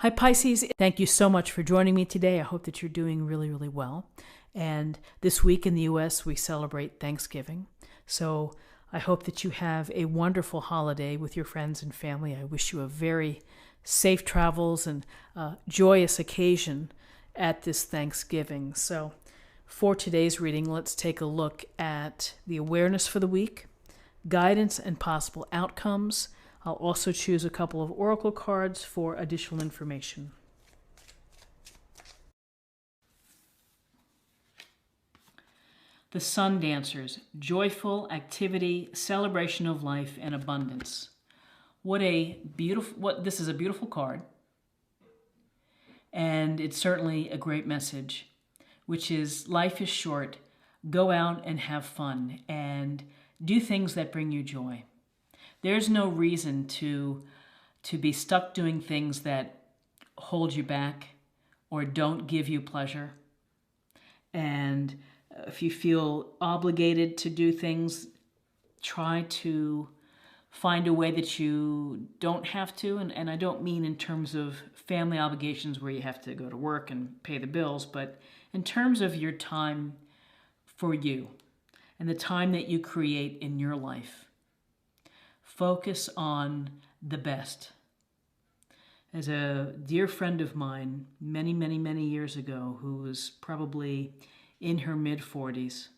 Hi Pisces, thank you so much for joining me today. I hope that you're doing really, really well. And this week in the US, we celebrate Thanksgiving. So I hope that you have a wonderful holiday with your friends and family. I wish you a very safe travels and joyous occasion at this Thanksgiving. So for today's reading, let's take a look at the awareness for the week, guidance and possible outcomes. I'll also choose a couple of oracle cards for additional information. The Sun Dancers, joyful activity, celebration of life, and abundance. This is a beautiful card. And it's certainly a great message, which is life is short. Go out and have fun and do things that bring you joy. There's no reason to be stuck doing things that hold you back or don't give you pleasure. And if you feel obligated to do things, try to find a way that you don't have to. And I don't mean in terms of family obligations where you have to go to work and pay the bills, but in terms of your time for you and the time that you create in your life. Focus on the best. As a dear friend of mine many, many, many years ago, who was probably in her mid-40s,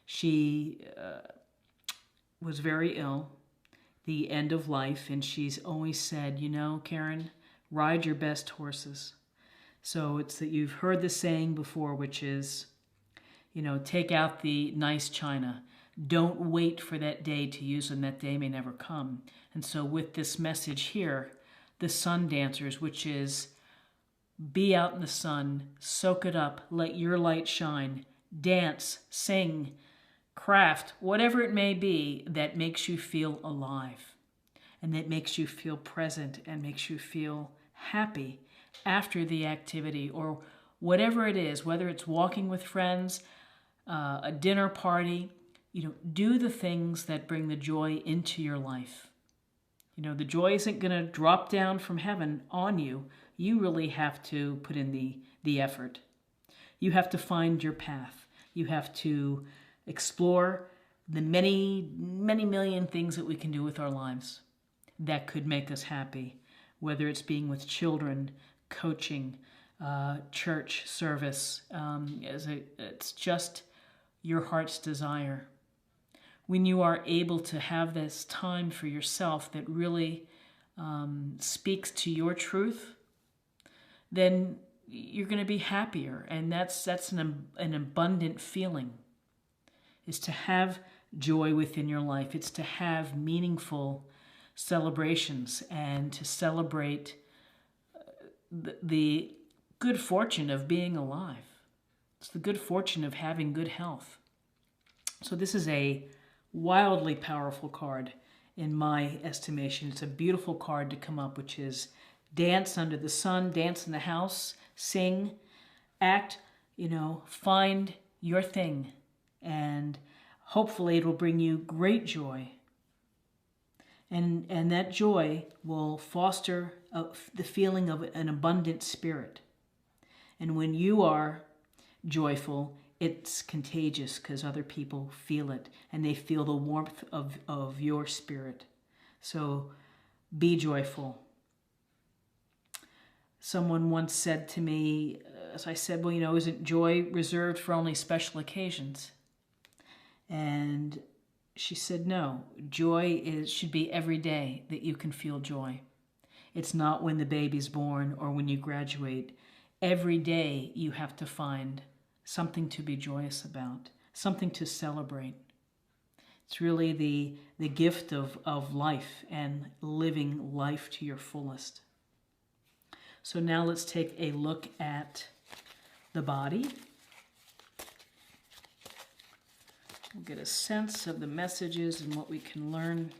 she was very ill, the end of life, and she's always said, you know, Karen, ride your best horses. So it's that you've heard the saying before, which is, you know, take out the nice china. Don't wait for that day to use them. That day may never come. And so with this message here, the Sun Dancers, which is be out in the sun, soak it up, let your light shine, dance, sing, craft, whatever it may be that makes you feel alive and that makes you feel present and makes you feel happy after the activity or whatever it is, whether it's walking with friends, a dinner party. You know, do the things that bring the joy into your life. You know, the joy isn't going to drop down from heaven on you. You really have to put in the effort. You have to find your path. You have to explore the many, many million things that we can do with our lives that could make us happy, whether it's being with children, coaching, church service. It's just your heart's desire. When you are able to have this time for yourself that really speaks to your truth, then you're going to be happier. And that's an abundant feeling, is to have joy within your life. It's to have meaningful celebrations and to celebrate the good fortune of being alive. It's the good fortune of having good health. So this is a wildly powerful card in my estimation. It's a beautiful card to come up, which is dance under the sun, dance in the house, sing, act, you know, find your thing. And hopefully it will bring you great joy. And that joy will foster the feeling of an abundant spirit. And when you are joyful, it's contagious because other people feel it and they feel the warmth of your spirit. So be joyful. Someone once said to me, as I said, well, you know, isn't joy reserved for only special occasions? And she said, no, joy should be every day that you can feel joy. It's not when the baby's born or when you graduate. Every day you have to find something to be joyous about, something to celebrate. It's really the gift of life and living life to your fullest. So now let's take a look at the body. We'll get a sense of the messages and what we can learn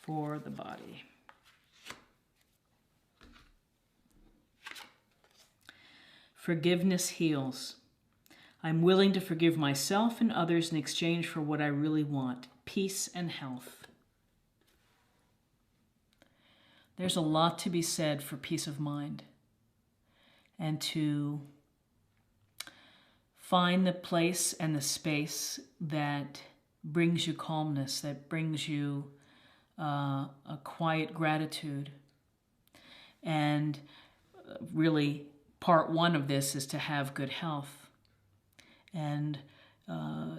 for the body. Forgiveness heals. I'm willing to forgive myself and others in exchange for what I really want, peace and health. There's a lot to be said for peace of mind and to find the place and the space that brings you calmness, that brings you a quiet gratitude. And really, part one of this is to have good health. And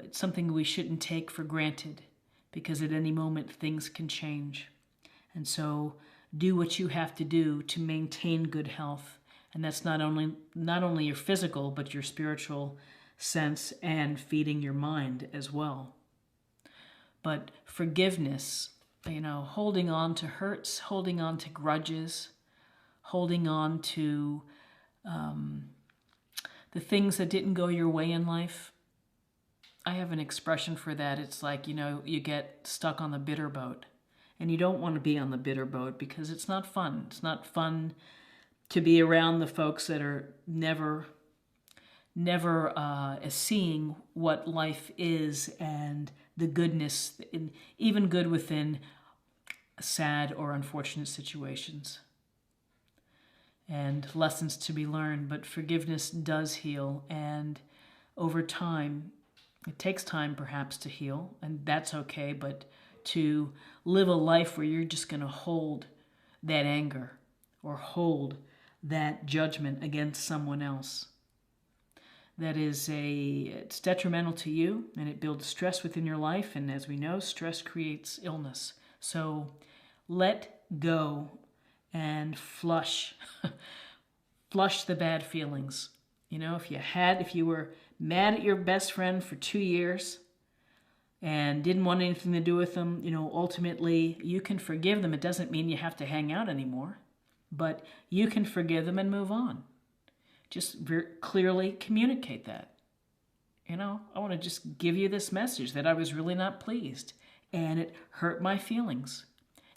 it's something we shouldn't take for granted, because at any moment things can change. And so do what you have to do to maintain good health. And that's not only your physical, but your spiritual sense and feeding your mind as well. But forgiveness, holding on to hurts, holding on to grudges, holding on to the things that didn't go your way in life. I have an expression for that. It's like, you get stuck on the bitter boat. And you don't want to be on the bitter boat because it's not fun. It's not fun to be around the folks that are never seeing what life is and the goodness, even good within sad or unfortunate situations. And lessons to be learned, but forgiveness does heal. And over time, it takes time perhaps to heal, and that's okay, but to live a life where you're just going to hold that anger or hold that judgment against someone else, it's detrimental to you, and it builds stress within your life. And as we know, stress creates illness. So let go and flush the bad feelings. If you were mad at your best friend for 2 years and didn't want anything to do with them, ultimately you can forgive them. It doesn't mean you have to hang out anymore, but you can forgive them and move on. Just very clearly communicate that. I want to just give you this message that I was really not pleased, and it hurt my feelings,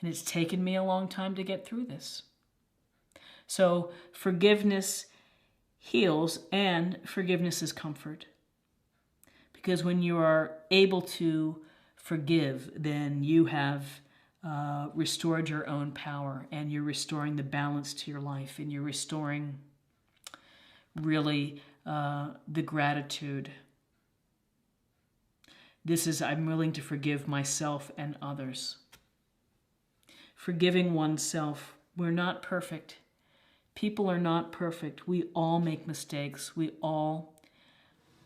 and it's taken me a long time to get through this. So forgiveness heals, and forgiveness is comfort. Because when you are able to forgive, then you have restored your own power, and you're restoring the balance to your life, and you're restoring really the gratitude. I'm willing to forgive myself and others. Forgiving oneself. We're not perfect. People are not perfect. We all make mistakes. We all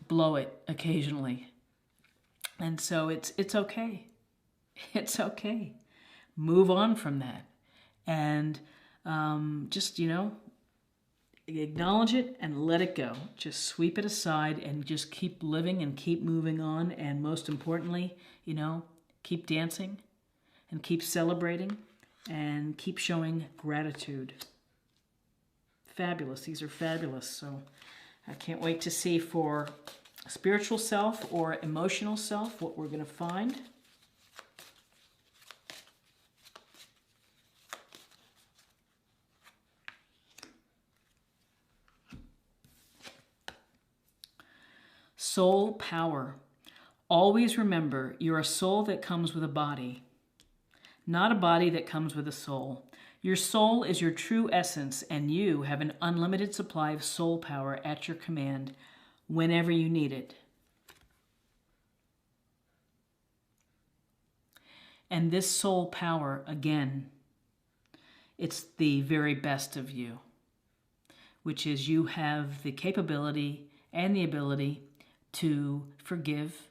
blow it occasionally. And so it's okay. It's okay. Move on from that. And just, acknowledge it and let it go. Just sweep it aside and just keep living and keep moving on. And most importantly, keep dancing and keep celebrating and keep showing gratitude. Fabulous. These are fabulous. So I can't wait to see for spiritual self or emotional self what we're going to find. Soul power. Always remember, you're a soul that comes with a body, not a body that comes with a soul. Your soul is your true essence, and you have an unlimited supply of soul power at your command whenever you need it. And this soul power, again, it's the very best of you, which is you have the capability and the ability to forgive,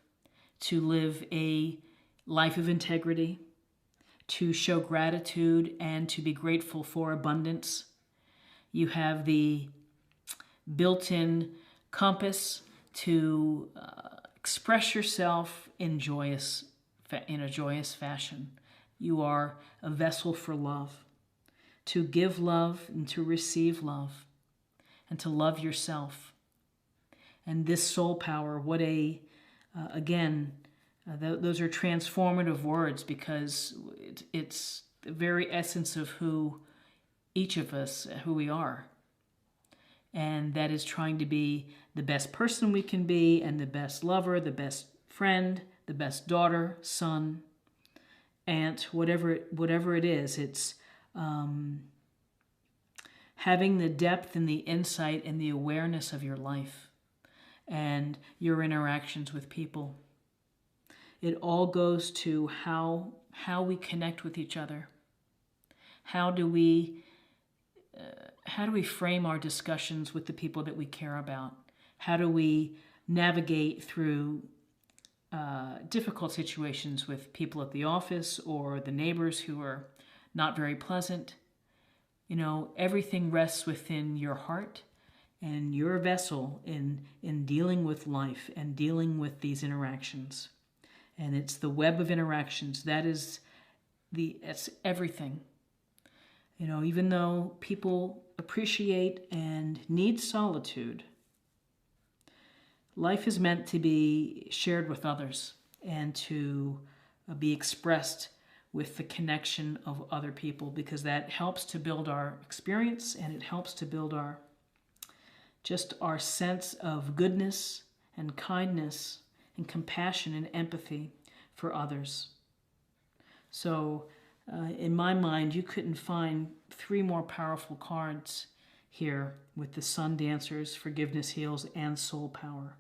to live a life of integrity, to show gratitude, and to be grateful for abundance. You have the built-in compass to express yourself in a joyous fashion. You are a vessel for love, to give love and to receive love, and to love yourself. And this soul power, those are transformative words, because it's the very essence of who each of us, who we are. And that is trying to be the best person we can be, and the best lover, the best friend, the best daughter, son, aunt, whatever it is. It's having the depth and the insight and the awareness of your life and your interactions with people. It all goes to how we connect with each other. How do we frame our discussions with the people that we care about? How do we navigate through difficult situations with people at the office or the neighbors who are not very pleasant? You know, everything rests within your heart and your vessel in dealing with life and dealing with these interactions. And it's the web of interactions. That's everything. You know, even though people appreciate and need solitude, life is meant to be shared with others and to be expressed with the connection of other people, because that helps to build our experience and it helps to build our sense of goodness and kindness and compassion and empathy for others. So in my mind, you couldn't find 3 more powerful cards here with the Sun Dancers, Forgiveness Heals, and Soul Power.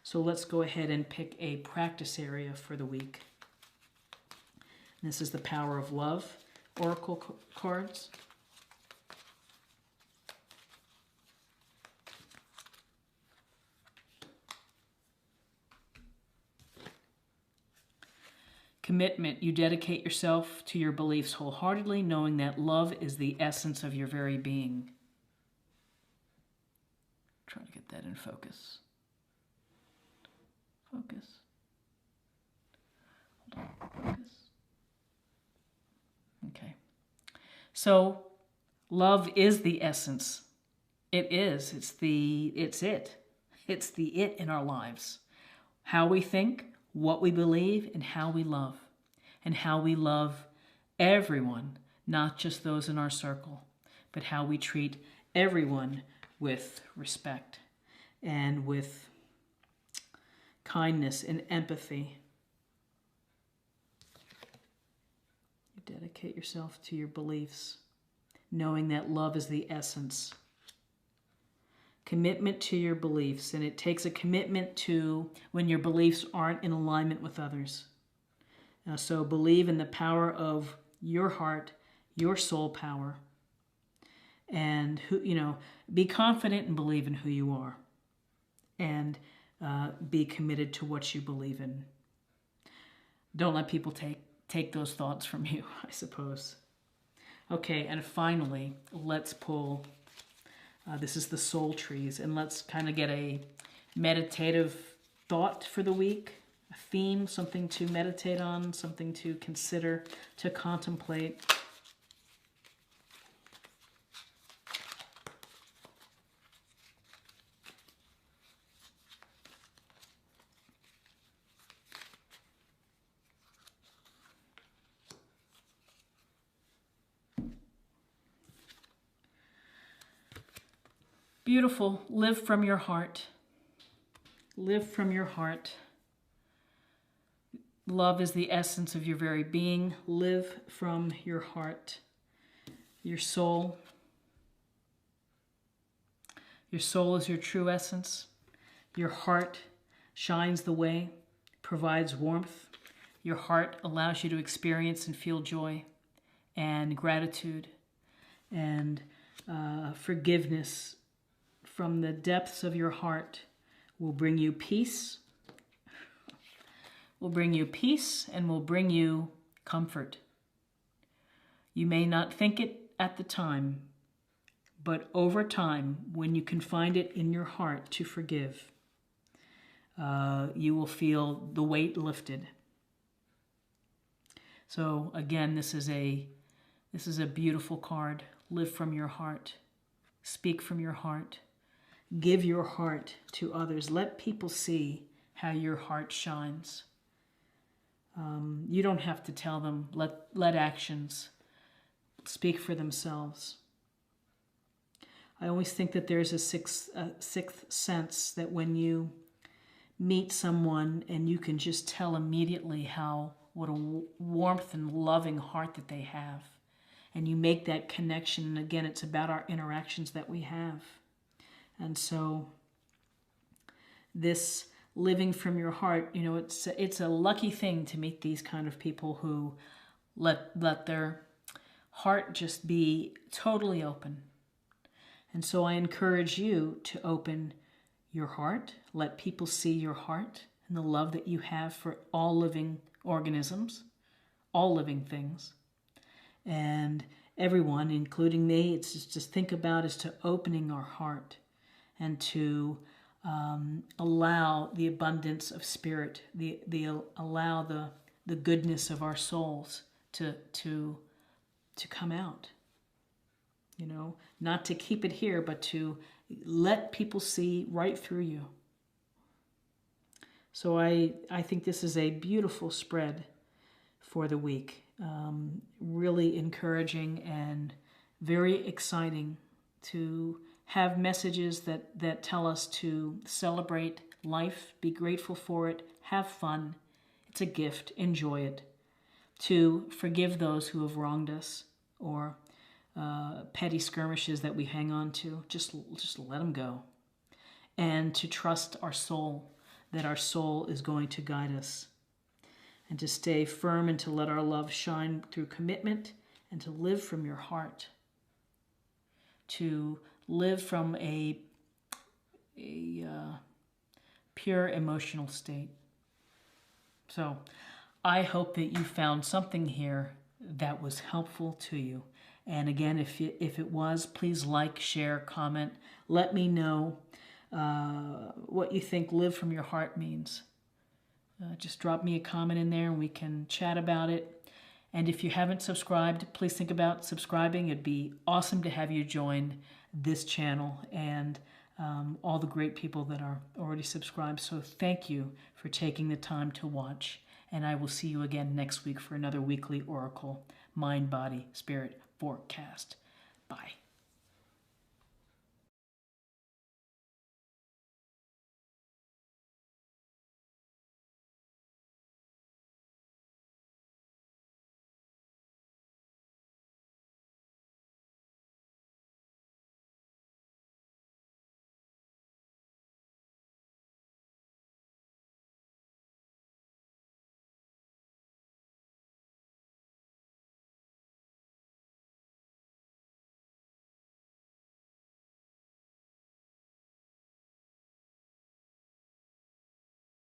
So let's go ahead and pick a practice area for the week. This is the Power of Love Oracle cards. Commitment. You dedicate yourself to your beliefs wholeheartedly, knowing that love is the essence of your very being. Try to get that in focus. Focus. Hold on. Focus. Okay. So, love is the essence. It is. It's it. It's the it in our lives. How we think, what we believe, and how we love. And how we love everyone, not just those in our circle, but how we treat everyone with respect and with kindness and empathy. You dedicate yourself to your beliefs, knowing that love is the essence. Commitment to your beliefs, and it takes a commitment to when your beliefs aren't in alignment with others. So believe in the power of your heart, your soul power, and be confident and believe in who you are, and be committed to what you believe in. Don't let people take those thoughts from you, I suppose. Okay, and finally, let's pull. This is the soul trees, and let's kind of get a meditative thought for the week, a theme, something to meditate on, something to consider, to contemplate. Beautiful. Live from your heart. Live from your heart. Love is the essence of your very being. Live from your heart. Your soul. Your soul is your true essence. Your heart shines the way, provides warmth. Your heart allows you to experience and feel joy and gratitude and forgiveness from the depths of your heart will bring you peace. Will bring you peace and will bring you comfort. You may not think it at the time, but over time, when you can find it in your heart to forgive, you will feel the weight lifted. So again, this is a beautiful card. Live from your heart. Speak from your heart. Give your heart to others. Let people see how your heart shines. You don't have to tell them. Let actions speak for themselves. I always think that there's a sixth sense that when you meet someone and you can just tell immediately what a warmth and loving heart that they have. and you make that connection. And again, it's about our interactions that we have. And so this living from your heart, you know, it's a lucky thing to meet these kind of people who let their heart just be totally open. And so I encourage you to open your heart, let people see your heart and the love that you have for all living organisms, all living things. And everyone, including me, it's just think about is to opening our heart and to allow the abundance of spirit, allow the goodness of our souls to come out. You know, not to keep it here, but to let people see right through you. So I think this is a beautiful spread for the week. Really encouraging and very exciting to have messages that tell us to celebrate life, be grateful for it, have fun. It's a gift, enjoy it. To forgive those who have wronged us, or petty skirmishes that we hang on to, just let them go. And to trust our soul, that our soul is going to guide us. And to stay firm and to let our love shine through commitment and to live from your heart. To live from a pure emotional state. So I hope that you found something here that was helpful to you. And again, if it was, please like, share, comment. Let me know what you think live from your heart means. Just drop me a comment in there and we can chat about it. And if you haven't subscribed, please think about subscribing. It'd be awesome to have you join this channel and all the great people that are already subscribed. So thank you for taking the time to watch. And I will see you again next week for another weekly Oracle Mind, Body, Spirit forecast. Bye.